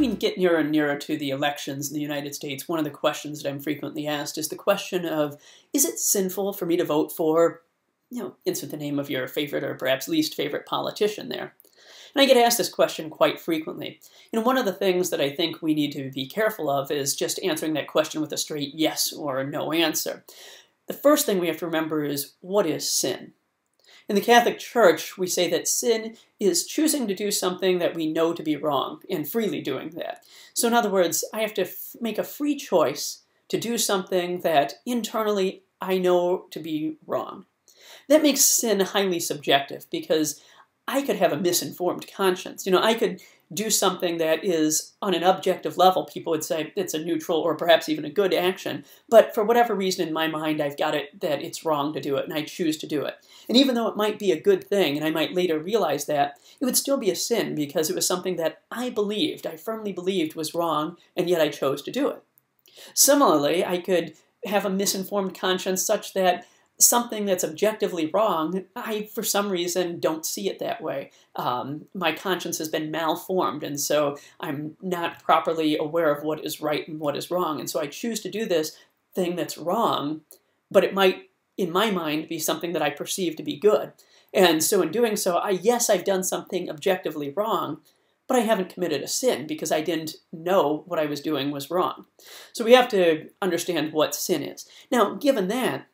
we get nearer and nearer to the elections in the United States, one of the questions that I'm frequently asked is the question of, is it sinful for me to vote for, insert the name of your favorite or perhaps least favorite politician there? And I get asked this question quite frequently. One of the things that I think we need to be careful of is just answering that question with a straight yes or no answer. The first thing we have to remember is, what is sin? In the Catholic Church, we say that sin is choosing to do something that we know to be wrong and freely doing that. So in other words, I have to make a free choice to do something that internally I know to be wrong. That makes sin highly subjective because I could have a misinformed conscience. I could do something that is, on an objective level, people would say it's a neutral or perhaps even a good action, but for whatever reason in my mind I've got it that it's wrong to do it and I choose to do it. And even though it might be a good thing and I might later realize that, it would still be a sin because it was something that I firmly believed was wrong, and yet I chose to do it. Similarly, I could have a misinformed conscience such that something that's objectively wrong, I, for some reason, don't see it that way. My conscience has been malformed, and so I'm not properly aware of what is right and what is wrong. And so I choose to do this thing that's wrong, but it might, in my mind, be something that I perceive to be good. And so in doing so, yes, I've done something objectively wrong, but I haven't committed a sin because I didn't know what I was doing was wrong. So we have to understand what sin is. Now, given that,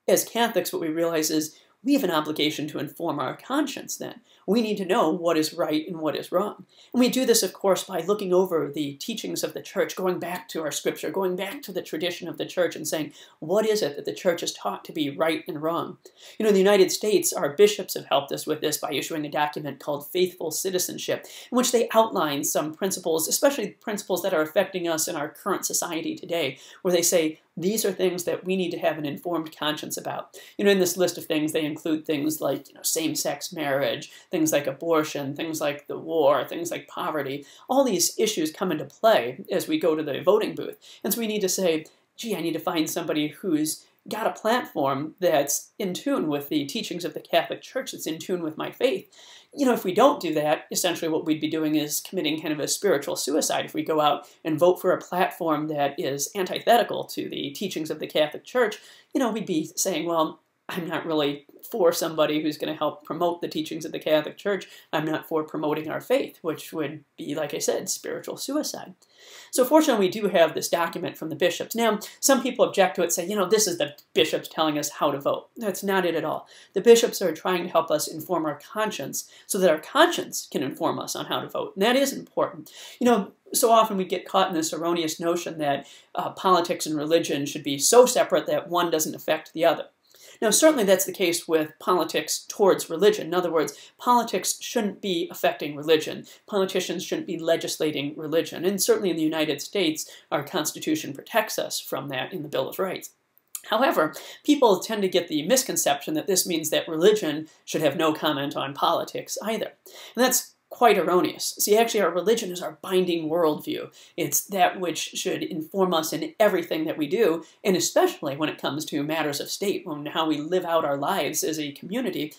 as Catholics, what we realize is we have an obligation to inform our conscience then. We need to know what is right and what is wrong. And we do this, of course, by looking over the teachings of the Church, going back to our scripture, going back to the tradition of the Church and saying, what is it that the Church has taught to be right and wrong? In the United States, our bishops have helped us with this by issuing a document called Faithful Citizenship, in which they outline some principles, especially principles that are affecting us in our current society today, where they say, these are things that we need to have an informed conscience about. In this list of things, they include things like same-sex marriage, things like abortion, things like the war, things like poverty. All these issues come into play as we go to the voting booth. And so we need to say, gee, I need to find somebody who's got a platform that's in tune with the teachings of the Catholic Church, that's in tune with my faith. If we don't do that, essentially what we'd be doing is committing kind of a spiritual suicide. If we go out and vote for a platform that is antithetical to the teachings of the Catholic Church, we'd be saying, well, I'm not really for somebody who's going to help promote the teachings of the Catholic Church. I'm not for promoting our faith, which would be, like I said, spiritual suicide. So fortunately, we do have this document from the bishops. Now, some people object to it, say, this is the bishops telling us how to vote. That's not it at all. The bishops are trying to help us inform our conscience so that our conscience can inform us on how to vote. And that is important. So often we get caught in this erroneous notion that politics and religion should be so separate that one doesn't affect the other. Now, certainly that's the case with politics towards religion. In other words, politics shouldn't be affecting religion. Politicians shouldn't be legislating religion. And certainly in the United States, our Constitution protects us from that in the Bill of Rights. However, people tend to get the misconception that this means that religion should have no comment on politics either. And that's quite erroneous. See, actually, our religion is our binding worldview. It's that which should inform us in everything that we do, and especially when it comes to matters of state, when how we live out our lives as a community,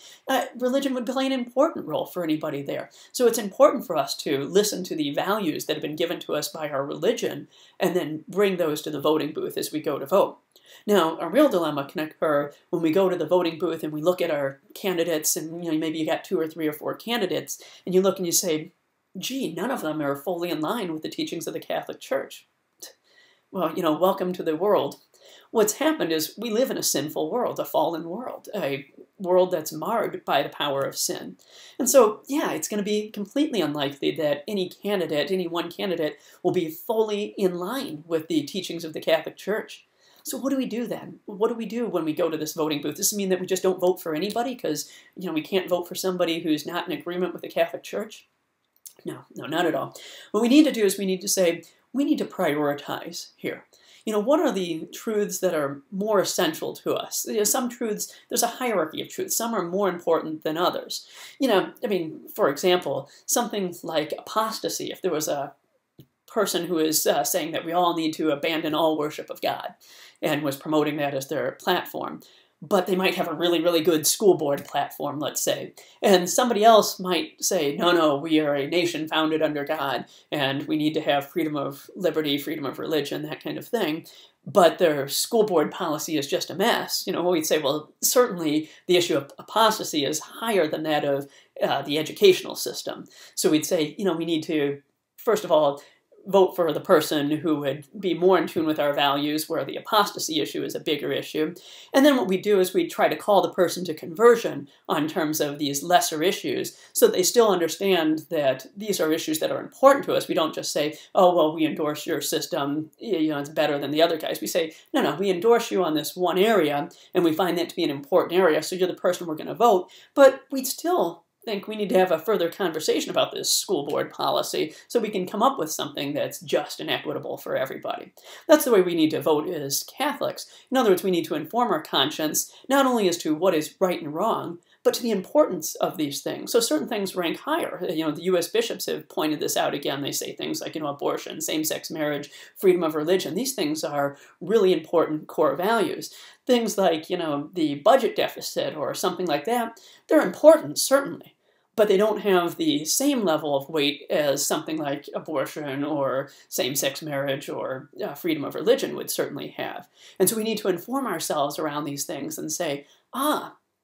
religion would play an important role for anybody there. So it's important for us to listen to the values that have been given to us by our religion, and then bring those to the voting booth as we go to vote. Now, a real dilemma can occur when we go to the voting booth and we look at our candidates, and maybe you got 2 or 3 or 4 candidates, and you look and you say, gee, none of them are fully in line with the teachings of the Catholic Church. Well, welcome to the world. What's happened is we live in a sinful world, a fallen world, a world that's marred by the power of sin. And so, yeah, it's going to be completely unlikely that any one candidate, will be fully in line with the teachings of the Catholic Church. So what do we do then? What do we do when we go to this voting booth? Does this mean that we just don't vote for anybody because, we can't vote for somebody who's not in agreement with the Catholic Church? No, not at all. What we need to do is we need to say, we need to prioritize here. What are the truths that are more essential to us? Some truths, there's a hierarchy of truths. Some are more important than others. For example, something like apostasy. If there was a person who is saying that we all need to abandon all worship of God and was promoting that as their platform, but they might have a really, really good school board platform, let's say. And somebody else might say, no, no, we are a nation founded under God, and we need to have freedom of liberty, freedom of religion, that kind of thing. But their school board policy is just a mess. You know, we'd say, well, certainly the issue of apostasy is higher than that of the educational system. So we'd say, you know, we need to, first of all, vote for the person who would be more in tune with our values, where the apostasy issue is a bigger issue. And then what we do is we try to call the person to conversion on terms of these lesser issues, so they still understand that these are issues that are important to us. We don't just say, oh, well, we endorse your system, you know, it's better than the other guys. We say, no, no, we endorse you on this one area, and we find that to be an important area, so you're the person we're going to vote. But we'd still think we need to have a further conversation about this school board policy so we can come up with something that's just and equitable for everybody. That's the way we need to vote as Catholics. In other words, we need to inform our conscience not only as to what is right and wrong, but to the importance of these things. So certain things rank higher. You know, the U.S. bishops have pointed this out again. They say things like, you know, abortion, same-sex marriage, freedom of religion. These things are really important core values. Things like, you know, the budget deficit or something like that, they're important, certainly, but they don't have the same level of weight as something like abortion or same-sex marriage or freedom of religion would certainly have. And so we need to inform ourselves around these things and say,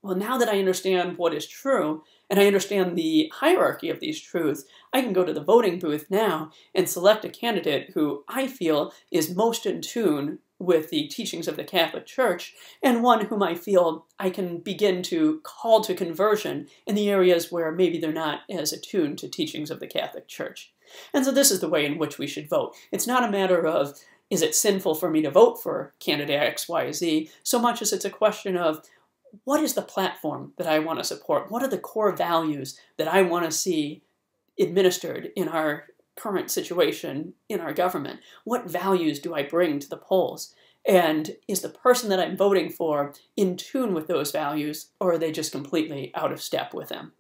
well, now that I understand what is true, and I understand the hierarchy of these truths, I can go to the voting booth now and select a candidate who I feel is most in tune with the teachings of the Catholic Church, and one whom I feel I can begin to call to conversion in the areas where maybe they're not as attuned to teachings of the Catholic Church. And so this is the way in which we should vote. It's not a matter of, is it sinful for me to vote for candidate X, Y, Z, so much as it's a question of, what is the platform that I want to support? What are the core values that I want to see administered in our current situation in our government? What values do I bring to the polls? And is the person that I'm voting for in tune with those values, or are they just completely out of step with them?